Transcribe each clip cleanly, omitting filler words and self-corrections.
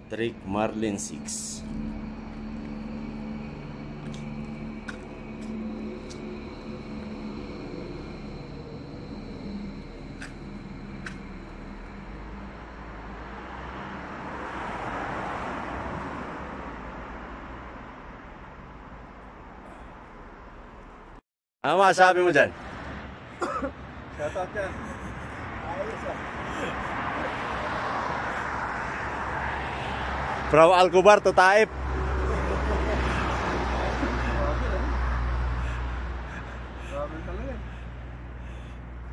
Trick Marlin 6. Ano masabi mo dyan? Shoutout yan. Ayos ah. From Alcobar to Taif. Grabe talaga.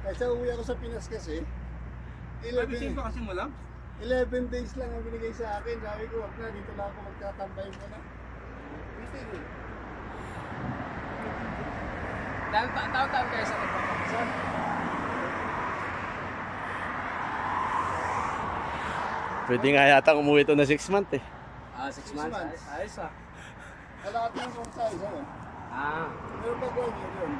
Kasi uwi ako sa Pinas kasi. 11 days lang ang binigay sa akin. Sabi ko, wag na, dito lang ako magtatambay muna. Bitin eh. Taon-taon kayo sa nagpapakasal? Pwede nga yata umuwi ito na 6 months eh. 6 months. Ayos ah. Lahat ng kung size, ano? Meron pa ko yun.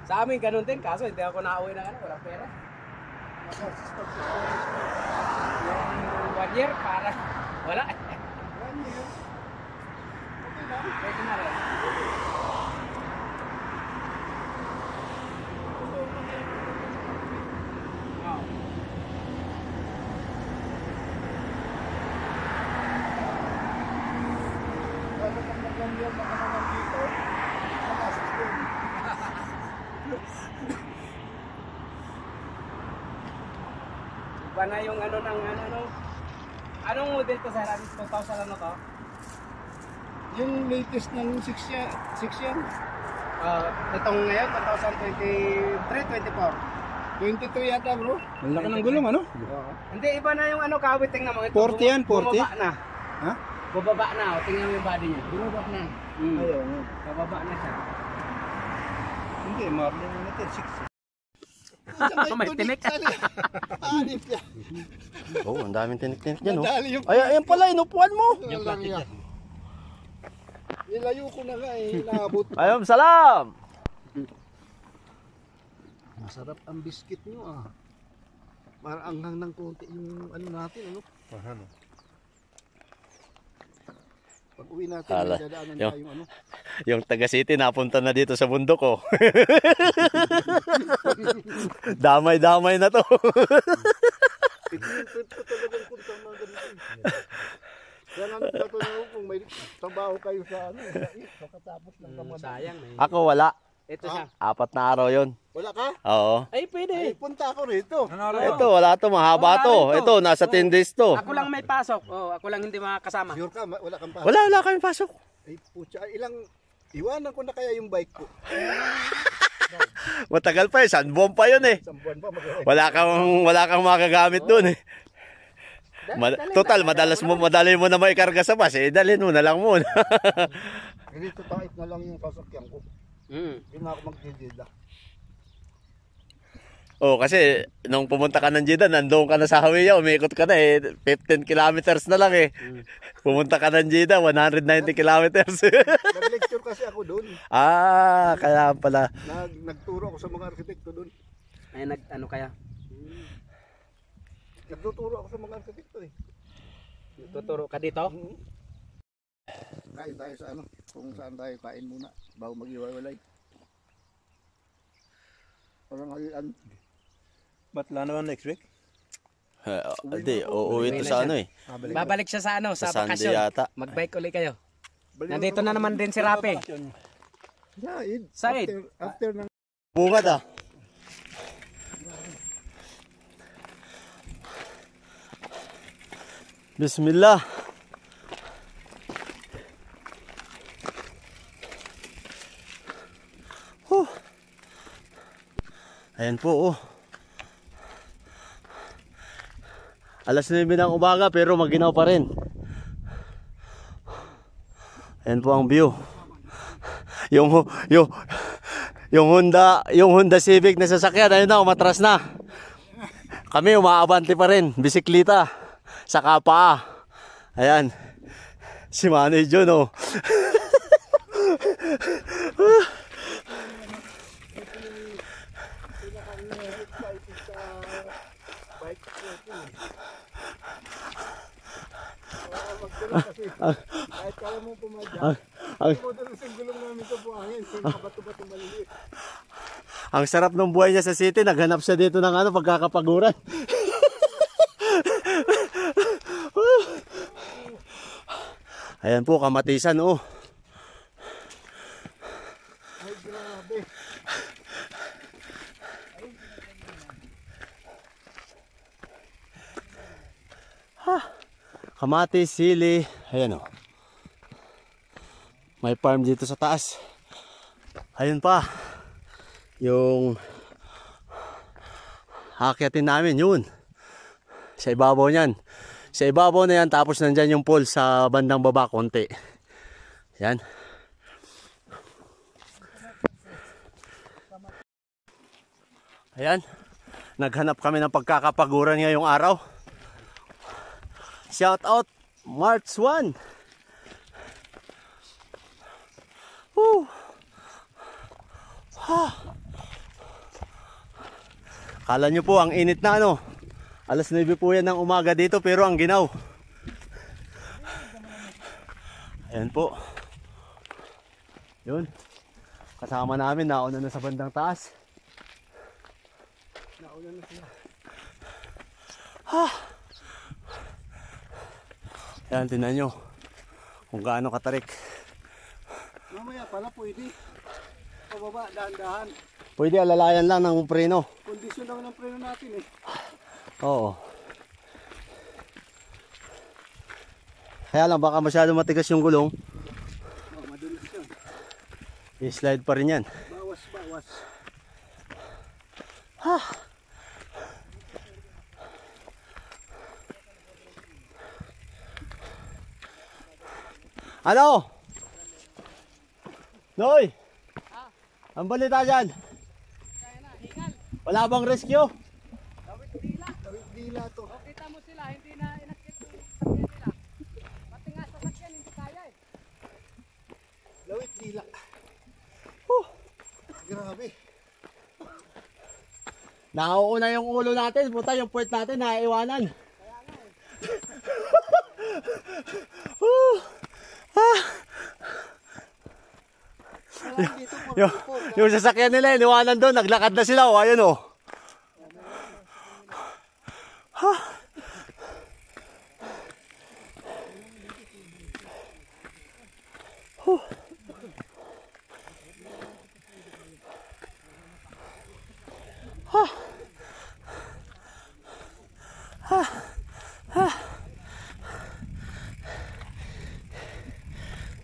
Sa amin ganun din, kaso hindi ako nakauwi ng walang pera. Yung 1 year, para wala. 1 year? Okay lang. Pwede na rin. Wow. Kasi kung nag-1 baka naman dito, makasis din. Iba na yung ano ng ano. Anong model to sa Harris? 2000 ano to? Yung latest ng 6 yan. Itong ngayon, 2023, 24. 22 yata bro. Ang laki ng gulong, ano? Hindi, iba na yung ano kawit. Tingnan mo. Ito, 40 yan, 40. Bumaba na. Ha? Bumaba na. O, tingnan mo yung body niya. Bumaba na. Ayaw. Bababa na siya. Hindi, Marlin na natin, 6. May tinik. Anip yan. Oh, ang daming tinik-tinik dyan oh. Madali yung Ay, ayan pala, inupuan mo. yung plastic yan. Nilayo ko na nga eh, inaabot. Ayun, salam! Masarap ang biscuit nyo ah. Parang anghang ng konti yung ano natin, ano? Ano? Pag uwi natin, Hala, may dadaanan yung- tayong ano. Yung taga City napunta na dito sa bundok oh. Damay-damay na to. Pinipit ko talagang punta mga ganito. Kaya nga natutunan kung may trabaho kayo sa ano, makatapos ng kamadali. Sayang eh. Ako wala. Ito siya. 4 na araw yon. Wala ka? Oo. Ay, Ay, pwede. punta ako rito. Ito, wala to, mahaba Wala to. rin to. Ito, nasa 10 days to. Ako lang may pasok. Oh, ako lang hindi makakasama. Sure ka, wala kang pa. Wala kaming pasok. Ay, putya, iwanan ko na kaya yung bike ko. Matagal pa eh, 1 buwan pa yun eh. Isang buwan pa mag- Wala kang magagamit doon eh. Total, madali mo na maikarga sa bus eh. Dalhin mo na lang muna. Dito tayo na lang yung sasakyan ko. Hindi na ako magdidida. Oh, kasi nung pumunta ka ng Jeddah, nandoon ka na sa Hawiya, umikot ka na eh. 15 kilometers na lang eh. Pumunta ka ng Jeddah, 190 kilometers. Nag-lecture kasi ako doon. Kaya pala. Nagturo ako sa mga arkitekto doon. Ay, ano kaya? Nagtuturo ako sa mga arkitekto eh. Tuturo ka dito? Kain tayo sa ano, kung saan tayo kain muna bago mag-iwalay. Parang ngayon, Ba't wala naman next week? Hindi, uuwi ito sa ano eh. Babalik siya sa ano, sa Sa Sunday bakasyon. yata. Mag-bike ulit kayo. Nandito na naman din si Rapi. Said. Said. After ng Bungad ah. Bismillah. Ayan po oh. Alas 9 ng umaga pero maginaw pa rin. Ayan po ang view. Yung Honda Civic na sasakyan, ayun na, umatras na. Kami umaabante pa rin, bisikleta, saka paa. Ayan, si Manny John oh. Ang sarap ng buhay niya sa city, naghanap siya dito ng ano, pagkakapaguran. Ayan po, kamatisan oh. Ay, grabe. Kamatis, sili, ayan oh. May farm dito sa taas. Ayun pa. Yung akyatin namin yun. Sa ibabaw niyan. Sa ibabaw na yan, tapos nandyan yung pool sa bandang baba konti. Yan. Ayan. Naghanap kami ng pagkakapaguran ngayong araw. Shout out March 1. Woo. Kala nyo po ang init na ano. Alas 9 po yan ng umaga dito pero ang ginaw. Ayan po. Yun. Kasama namin nauna na sa bandang taas. Nauna na sila. Ayan, tingnan nyo kung gaano katarik. Mamaya pala pwede. Pababa, dahan-dahan. Pwede alalayan lang ng preno. Kondisyon lang ng preno natin eh. Oo. Kaya lang baka masyado matigas yung gulong. Oh, madulas yun. I-slide pa rin yan. Bawas, bawas. Ano? Noy! Ang balita dyan? Wala bang rescue? Tawid dila to. Kita mo sila, hindi na inakit yung sakyan nila. Pati nga sa sakyan, hindi kaya eh. Lawit dila. Grabe. Nauuna yung ulo natin, puta yung puwet natin naiiwanan. Dito, Yung sasakyan nila, iniwanan doon, naglakad na sila, oh, ayun oh.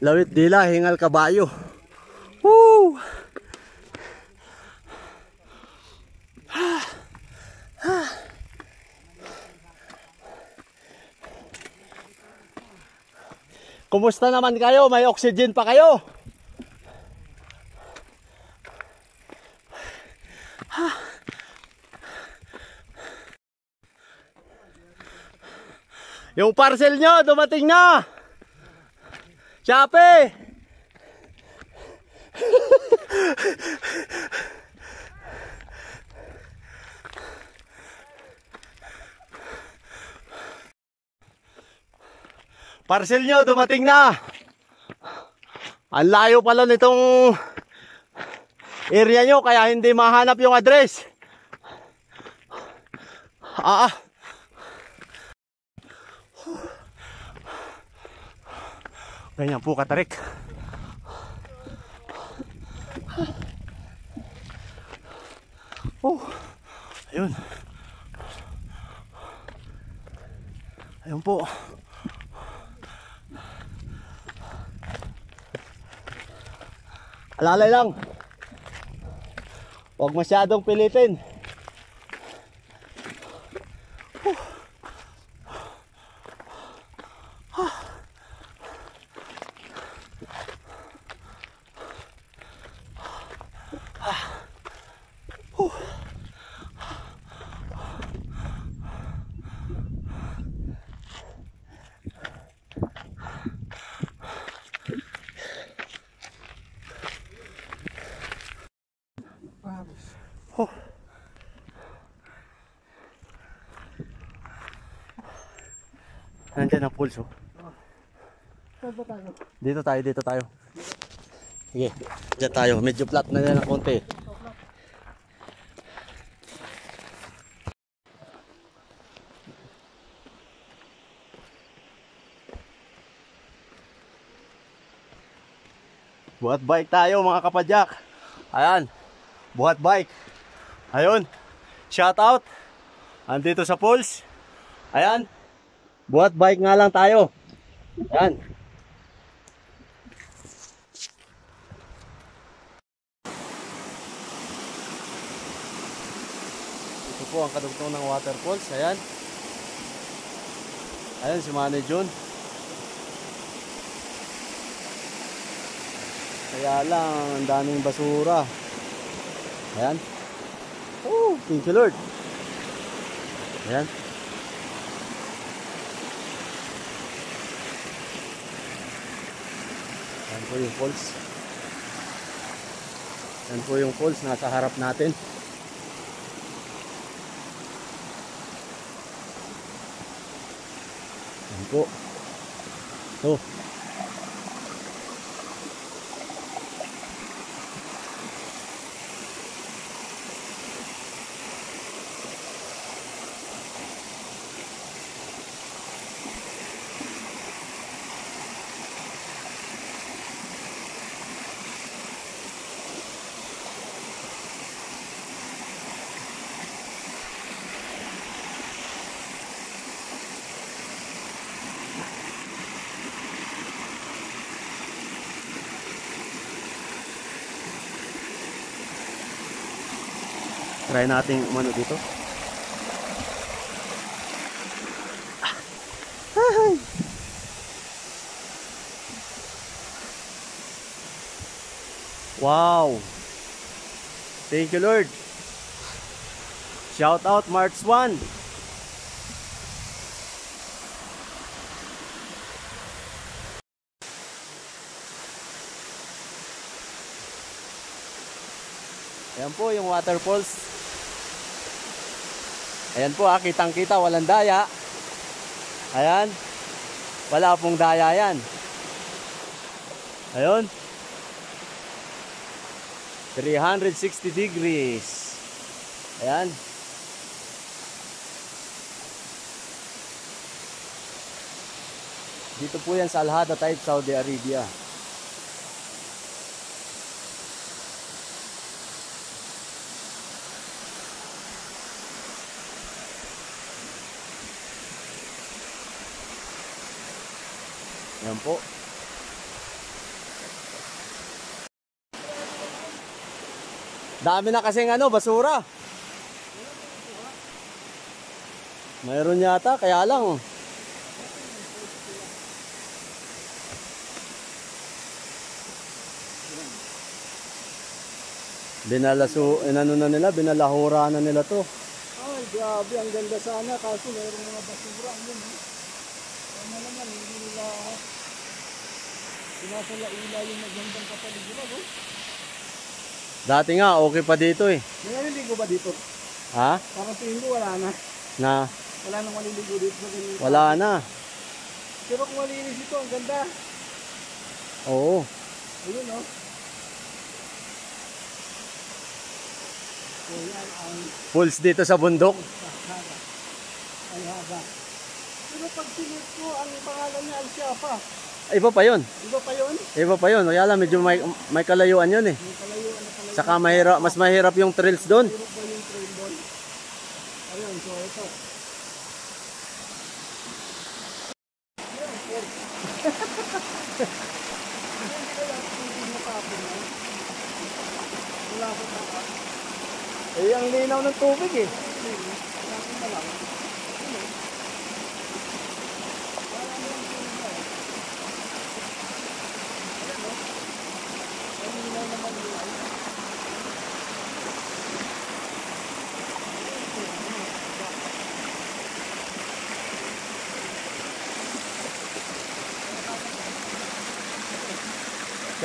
Lawit dila, hingal kabayo. Woo! Kumusta naman kayo? May oxygen pa kayo? Yung parcel nyo, dumating na! Chape! Parcel nyo, dumating na! Ang layo pala nitong area nyo, kaya hindi mahanap yung address. Ganyan po katarik. Oh, ayun. Ayun po. Alalay lang. Huwag masyadong pilitin. Nandiyan ang pulso. Saan ba tayo? Dito tayo, dito tayo. Sige, dyan tayo. Medyo flat na yan ng konti. Buhat bike tayo mga kapadyak. Ayan. Buhat bike. Ayun. Shout out. Andito sa Pulse. Ayan. Buhat bike nga lang tayo. Ayan. Ito po ang kadugtong ng waterfalls. Ayan. Ayan si Manny Jun. Kaya lang, ang daming basura. Ayan. Oh, thank you Lord. Ayan. Ayan po yung falls. Ayan po yung falls nasa harap natin. Ayan po. Ito. Try natin umano dito. Wow. Thank you Lord. Shout out March 1. Ayan po yung waterfalls. Ayan po kitang kita, walang daya. Ayan. Wala pong daya yan. Ayun. 360 degrees. Ayan. Dito po yan sa Al-Hada Taib, Saudi Arabia. Ayan po. Dami na kasing basura. Mayroon yata, kaya lang. Na nila, binalahura na nila to. Ay, grabe, ang ganda sana. Kaso mayroong mga basura. Yun, ano naman, hindi nila sinasalaula yung magandang kapaligiran, oh. Dati nga, okay pa dito eh. May naliligo ba dito? Ha? Parang tingin ko wala na. Na? Wala nang maliligo dito sa ganyan. Wala na. Pero kung malinis ito, ang ganda. Oo. Ayun, oh. So, yan ang Pulse dito sa bundok. Al-Hada. Pero pag sinet ko, ang pangalan niya Al-Shafa. Iba pa yun. Iba pa yun? Iba pa yun. Kaya lang, medyo may kalayuan yun eh. May kalayuan na kalayuan. Saka mas mahirap yung trails doon. Hirap ba yung train doon? Ayun, so ito. Eh, ang linaw ng tubig eh.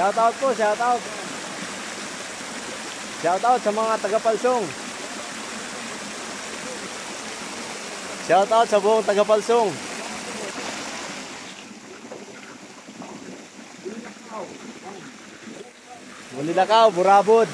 Shout out po, shout out. Shout out sa mga taga-Palsong. Shout out sa buong taga-Palsong. Bulilakaw, Burabod.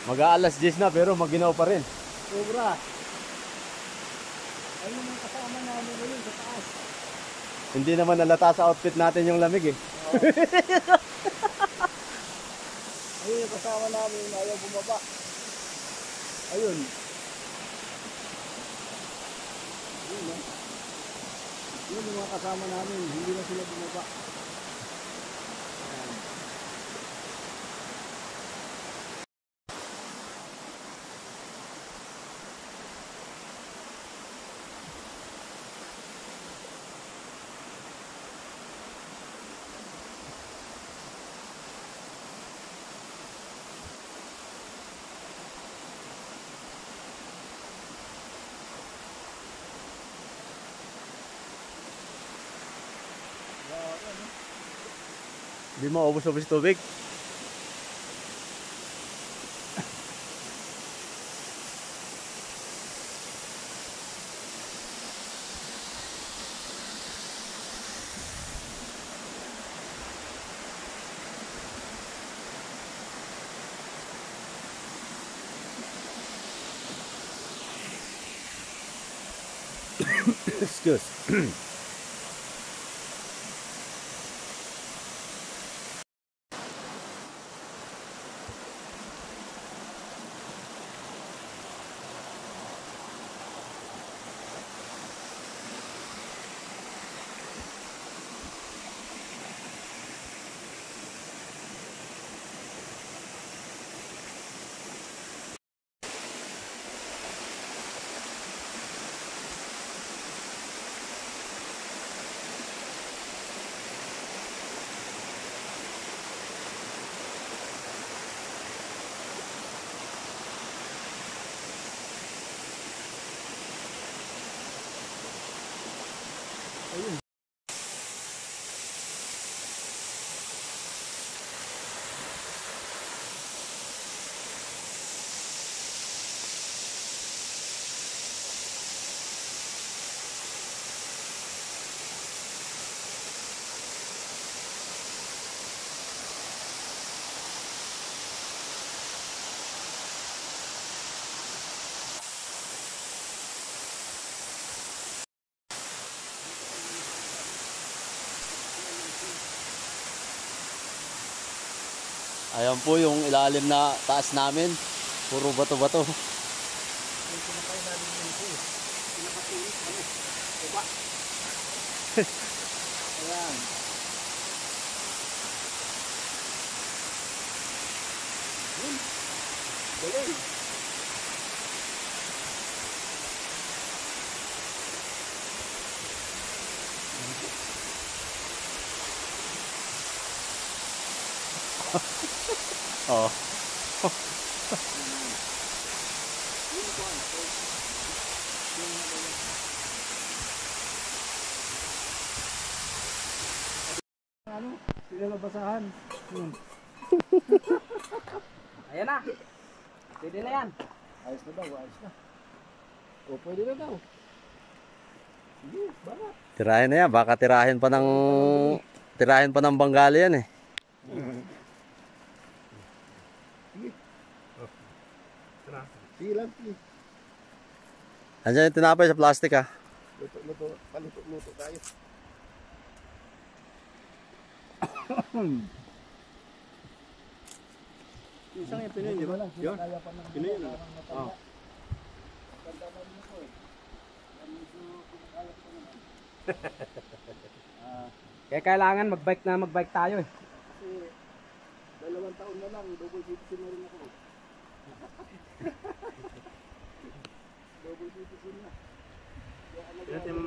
Mag-aalas 10 na pero maginaw pa rin. Sobra. Ayun naman kasama namin ngayon sa taas. Hindi naman nalata sa outfit natin yung lamig eh. Ayun yung kasama namin, ayaw bumaba. Ayun. Ayun, no? Yun yung mga kasama namin, hindi na sila bumaba. Ayan. Hindi maubos-ubos tubig. Excuse. Ayan po yung ilalim na taas namin. Puro bato-bato. Ayan. Yun. Galing. Oh. Ano? Sila nabasahan. Ayan na. Pwede na yan. Ayos na daw, ayos na. O, pwede na daw. Sige, banat. Tirahin na yan. Baka tirahin pa ng Bengali yan eh. Sige lang, sige. Andiyan yung tinapay sa plastic ah. Luto, paluto-luto tayo. Isang yung Pinoy, di ba? Yun. Pinoy yun. Oh. Kaya kailangan mag-bike tayo eh. Kasi 2 taon na lang, double citizen na rin ako. Double citizen na. Yan yung